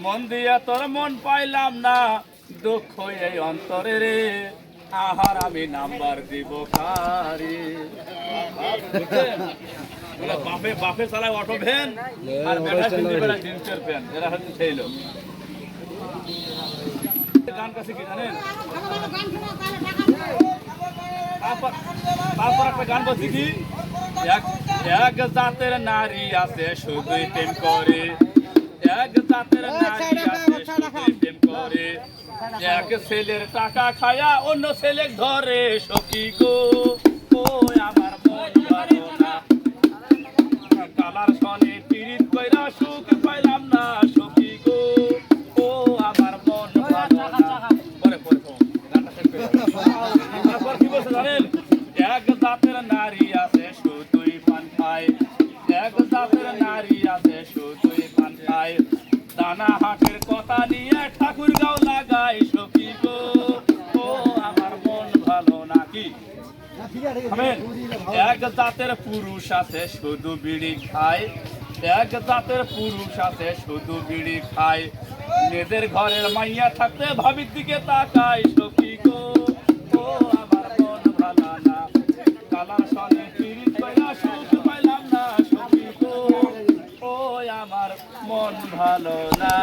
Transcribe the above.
মন দিয়া তোর মন পাইলাম না, দুঃখ এই অন্তরে রে, আহার আমি নাম্বার দিব কারে। বাপে বাপে চালায় অটো ভ্যান আর বেটা কিনতে বেড়া জিন্সের প্যান্ট, এরা হচ্ছে সেই লোক। গান কাছে কি জানেন? তারপর একটা গান বলছি কি, এক জাতের নারী আছে শুধুই প্রেম করে, এক জাতের নারী আছে শুধুই প্রেম করে, এক ছেলের টাকা খায়া অন্য ছেলে ধরে সখী গো। ও আমার মন ভালো না, কালার সনে পীড়িত কইরা সুখ পাইলাম না সখী গো। ও আমার মন ভালো না। পরে পরে গানটা শেষ করে তারপর কি বলছে জানেন? এক জাতের নারী আছে শুধুই পান খায়, এক জাতের নারী আছে শুধুই পান খায়, দানা হাটের কথা নিয়ে ঠাকুর গাও লাগাই সখী গো। ও আমার মন ভালো নাকি। এক জাতের পুরুষ আছে শুধু বিড়ি খায়, এক জাতের পুরুষ আছে শুধু বিড়ি খায়, নিজের ঘরের মাইয়া থাকতে ভাবির দিকে তাকায় সখী গো। ও আমার মন ভালো না, কালার সনে পীড়িত কইরা সুখ পাইলাম না সখী গো। ও আমার মন ভালো না।